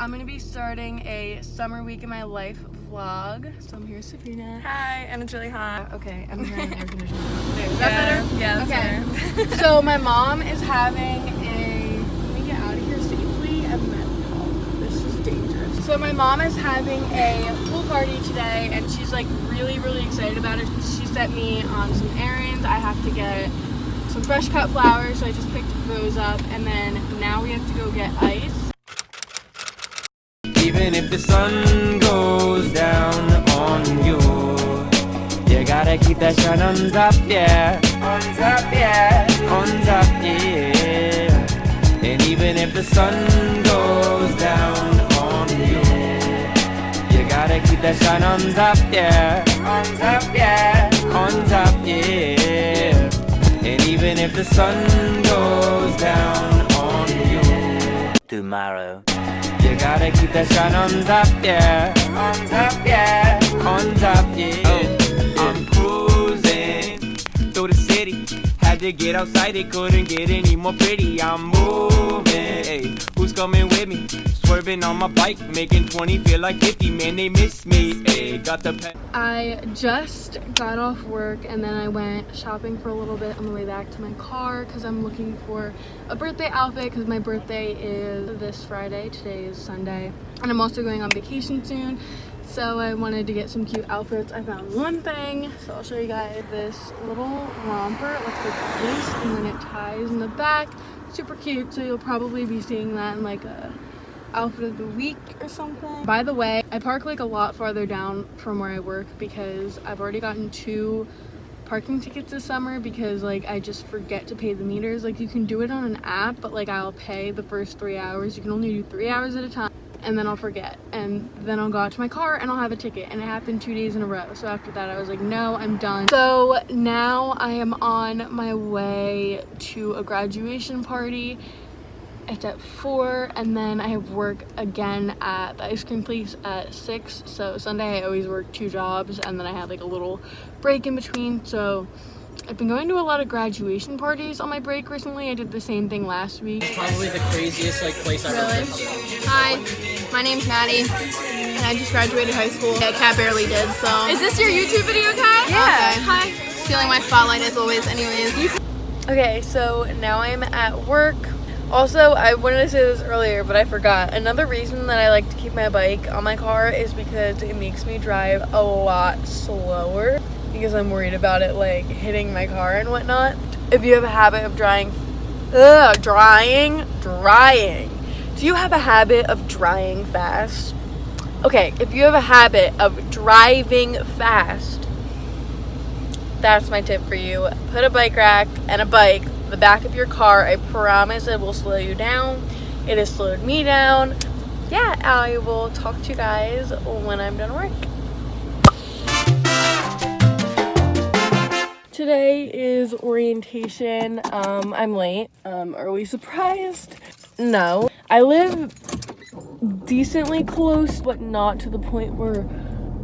I'm gonna be starting a summer week in my life vlog. So I'm here with Sabrina. Hi, and it's really hot. Okay, I'm hearing air conditioning. Is that better? Yeah, that's okay. So my mom is having a, let me get out of here safely, and then, this is dangerous. So my mom is having a pool party today, and she's like really excited about it. She sent me on some errands. I have to get some fresh cut flowers, so I just picked those up, and then now we have to go get ice. Even if the sun goes down on you, you gotta keep that shine on top, yeah. On top, yeah. On top, yeah. And even if the sun goes down on you, you gotta keep that shine on top, yeah. On top, yeah. On top, yeah. And even if the sun goes down on you tomorrow, you gotta keep that shine on top, yeah. On top, yeah. On top, yeah. Oh, I'm cruising through the city. Had to get outside, it couldn't get any more pretty. I'm moving, hey, who's coming with me? Swerving on my bike, making 20 feel like 50. Man, they miss me, hey, got the I just got off work and then I went shopping for a little bit on the way back to my car because I'm looking for a birthday outfit because my birthday is this Friday. Today is Sunday. And I'm also going on vacation soon. So I wanted to get some cute outfits. I found one thing, so I'll show you guys this little romper. It looks like this, and then it ties in the back. Super cute, so you'll probably be seeing that in like a outfit of the week or something. By the way, I park like a lot farther down from where I work because I've already gotten 2 parking tickets this summer because like I just forget to pay the meters. Like you can do it on an app, but like I'll pay the first 3 hours. You can only do 3 hours at a time. And then I'll forget, and then I'll go out to my car and I'll have a ticket, and it happened 2 days in a row. So after that I was like, no, I'm done. So now I am on my way to a graduation party. It's at 4, and then I have work again at the ice cream place at 6. So Sunday I always work 2 jobs, and then I have like a little break in between. So I've been going to a lot of graduation parties on my break recently. I did the same thing last week. It's probably the craziest like place I've ever been. Hi, my name's Maddie, and I just graduated high school. Yeah, Kat barely did, so. Is this your YouTube video, Kat? Yeah. Okay. Hi. Stealing my spotlight as always, anyways. Okay, so now I'm at work. Also, I wanted to say this earlier, but I forgot. Another reason that I like to keep my bike on my car is because it makes me drive a lot slower because I'm worried about it like hitting my car and whatnot. If you have a habit of drying. Do you have a habit of drying fast? Okay, if you have a habit of driving fast, that's my tip for you. Put a bike rack and a bike in the back of your car. I promise it will slow you down. It has slowed me down. Yeah, I will talk to you guys when I'm done work. Today is orientation. I'm late. Are we surprised? No. I live decently close, but not to the point where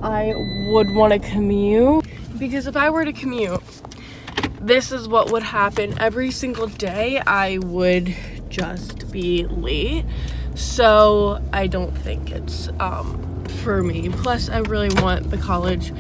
I would want to commute. Because if I were to commute, this is what would happen every single day. I would just be late. So I don't think it's for me. Plus, I really want the college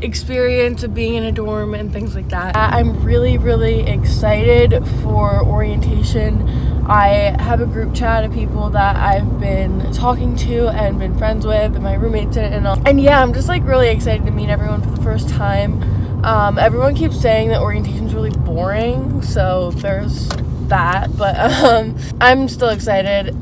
experience of being in a dorm and things like that. I'm really excited for orientation. I have a group chat of people that I've been talking to and been friends with, and my roommates in it and all. And yeah, I'm just like really excited to meet everyone for the first time. Everyone keeps saying that orientation's really boring, so there's that, but I'm still excited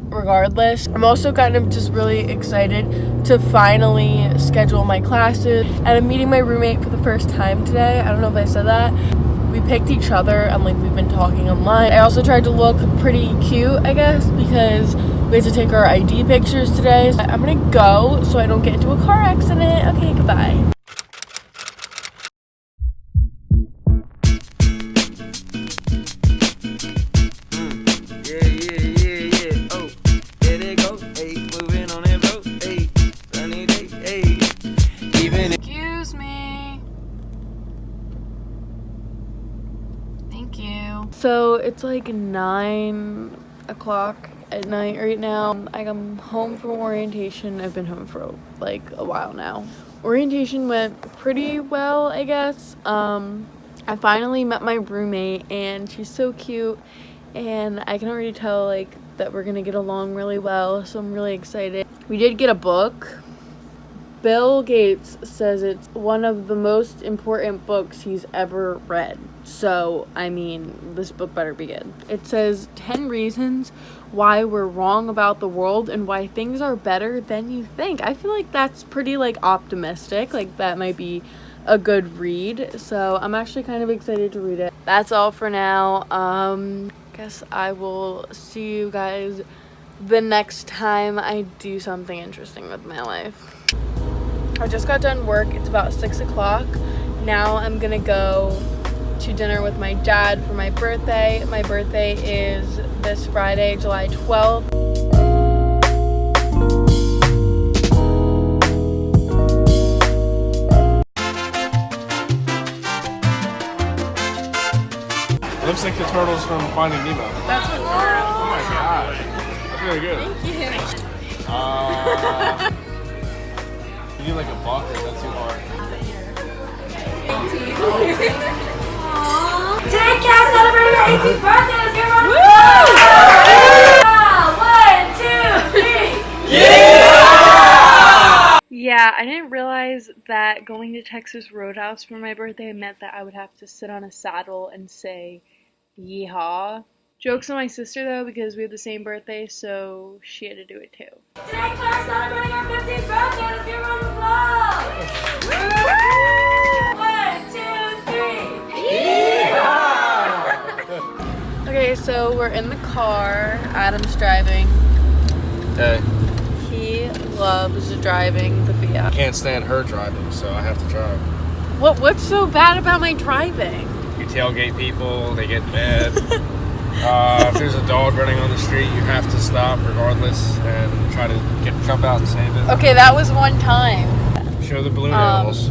regardless. I'm also kind of just really excited to finally schedule my classes, and I'm meeting my roommate for the first time today. I don't know if I said that. We picked each other and like we've been talking online. I also tried to look pretty cute, I guess, because we had to take our ID pictures today. So I'm gonna go so I don't get into a car accident. Okay, goodbye. Excuse me. Thank you. So it's like 9 o'clock at night right now. I'm home from orientation. I've been home for like a while now. Orientation went pretty well, I guess. I finally met my roommate and she's so cute and I can already tell like that we're gonna get along really well, so I'm really excited. We did get a book. Bill Gates says it's one of the most important books he's ever read. So, I mean, this book better be good. It says 10 reasons why we're wrong about the world and why things are better than you think. I feel like that's pretty like optimistic. Like that might be a good read. So, I'm actually kind of excited to read it. That's all for now. Guess I will see you guys the next time I do something interesting with my life. I just got done work. It's about 6 o'clock. Now I'm gonna go to dinner with my dad for my birthday. My birthday is this Friday, July 12th. Looks like the turtles from Finding Nemo. That's what. Oh my god. That's really good. Thank you. You need like a buck or is that too hard? Take care, celebrate your 18th birthday. Let's get around. Woo! 1, 2, 3. Yeah! Yeah, I didn't realize that going to Texas Roadhouse for my birthday meant that I would have to sit on a saddle and say, yeehaw. Joke's on my sister though, because we have the same birthday, so she had to do it too. Today, Claire, celebrating our 15th birthday. Let's give her a round of applause. 1, 2, 3. Okay, so we're in the car. Adam's driving. Hey. He loves driving the Fiat. I can't stand her driving, so I have to drive. What's so bad about my driving? You tailgate people, they get mad. If there's a dog running on the street, you have to stop regardless and try to jump out and save it. Okay, that was one time. Show the balloon animals.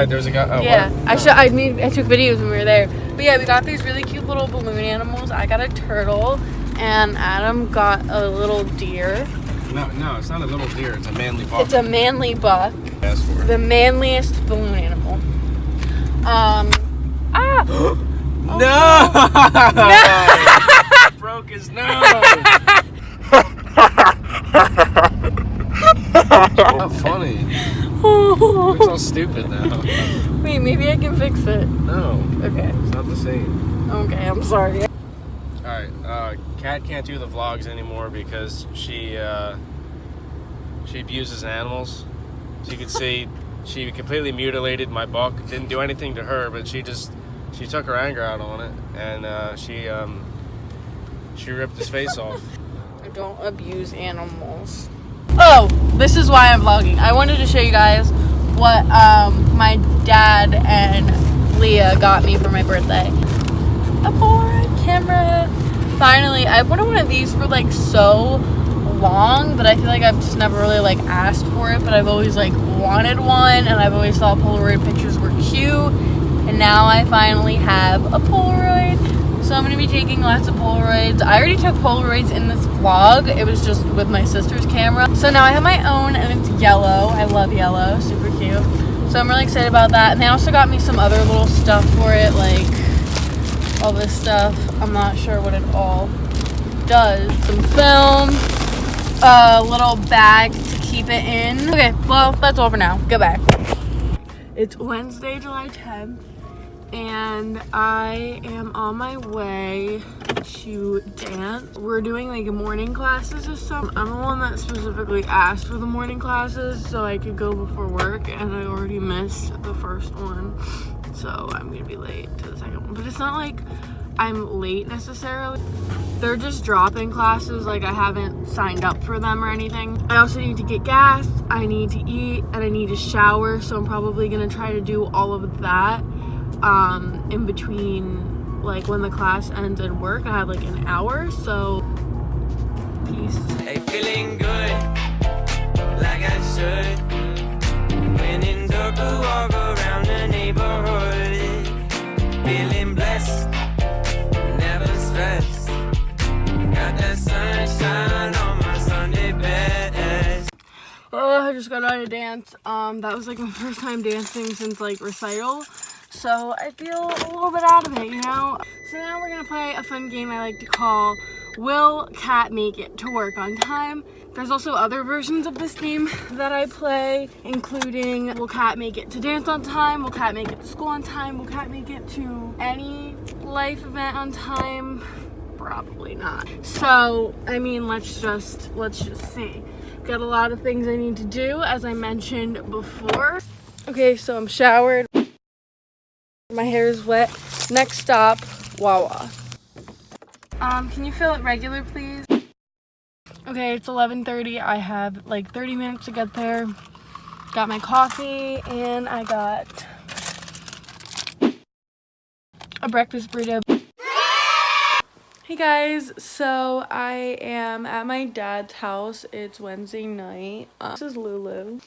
There's a guy. Oh, yeah, what? I took videos when we were there. But yeah, we got these really cute little balloon animals. I got a turtle, and Adam got a little deer. No, it's not a little deer. It's a manly buck. It's a manly buck. Ask for it. The manliest balloon animal. No! Broke his nose. Not funny. Looks all stupid now. Wait, maybe I can fix it. No. Okay. It's not the same. Okay, I'm sorry. Alright, Kat can't do the vlogs anymore because she abuses animals. So you can see she completely mutilated my buck. Didn't do anything to her, but she took her anger out on it, and she ripped his face off. I don't abuse animals. Oh, this is why I'm vlogging. I wanted to show you guys what my dad and Leah got me for my birthday. A Polaroid camera. Finally, I've wanted one of these for like so long, but I feel like I've just never really like asked for it, but I've always like wanted one, and I've always thought Polaroid pictures were cute, and now I finally have a Polaroid. So I'm going to be taking lots of Polaroids. I already took Polaroids in this vlog. It was just with my sister's camera. So now I have my own, and it's yellow. I love yellow. Super cute. So I'm really excited about that. And they also got me some other little stuff for it, like all this stuff. I'm not sure what it all does. Some film, a little bag to keep it in. Okay, well, that's all for now. Goodbye. It's Wednesday, July 10th. And I am on my way to dance. We're doing like morning classes this summer. I'm the one that specifically asked for the morning classes so I could go before work, and I already missed the first one. So I'm gonna be late to the second one. But it's not like I'm late necessarily. They're just drop-in classes, like I haven't signed up for them or anything. I also need to get gas, I need to eat, and I need to shower, so I'm probably gonna try to do all of that in between, like when the class ends and work. I have like an hour, so peace. Hey, feeling good, like I should. When in dark, walk around the neighborhood. Feeling blessed, never stressed. Got that sunshine. I just got out of dance. That was like my first time dancing since like recital. So I feel a little bit out of it, you know? So now we're gonna play a fun game I like to call Will Cat Make It to Work on Time? There's also other versions of this game that I play, including Will Cat Make It to Dance on Time? Will Cat Make It to School on Time? Will Cat Make It to any life event on time? Probably not. So, I mean, let's just see. Got a lot of things I need to do, as I mentioned before. Okay, so I'm showered. My hair is wet. Next stop, Wawa. Can you fill it regular, please? Okay, it's 11:30. I have like 30 minutes to get there. Got my coffee, and I got a breakfast burrito. Hey guys, so I am at my dad's house. It's Wednesday night. This is Lulu.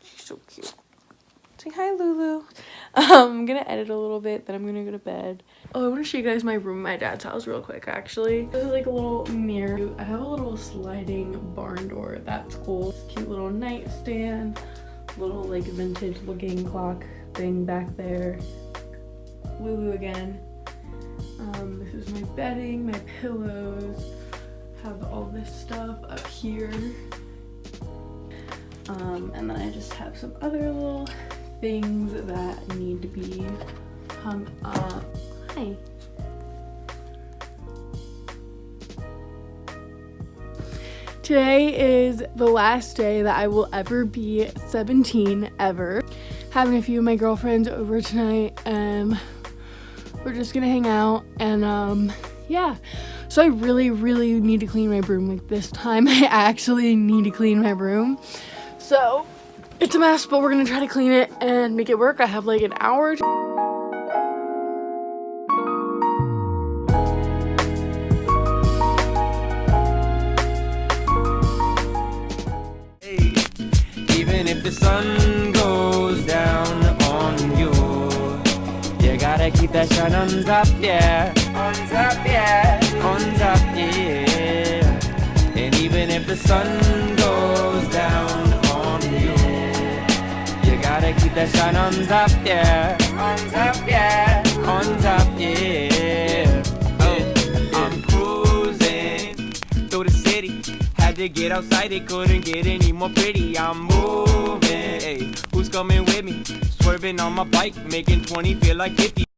She's so cute. Say hi, Lulu. I'm gonna edit a little bit, then I'm gonna go to bed. Oh, I want to show you guys my room at my dad's house real quick, actually. This is like a little mirror. I have a little sliding barn door. That's cool. Cute little nightstand. Little like vintage looking clock thing back there. Lulu again. This is my bedding, my pillows. Have all this stuff up here. And then I just have some other little things that need to be hung up. Hi. Today is the last day that I will ever be 17 ever. Having a few of my girlfriends over tonight, and we're just gonna hang out, and yeah. So I really need to clean my room. Like this time I actually need to clean my room. So it's a mess, but we're gonna try to clean it and make it work. I have like an hour. Hey, even if the sun goes down on you, you gotta keep that shine on top, yeah. On top, yeah. On top, yeah. And even if the sun goes down on you, you gotta keep that shine on top, yeah. On top, yeah. On top, yeah. Oh, I'm cruising through the city. Had to get outside, it couldn't get any more pretty. I'm moving, hey, who's coming with me? Swerving on my bike, making 20 feel like 50.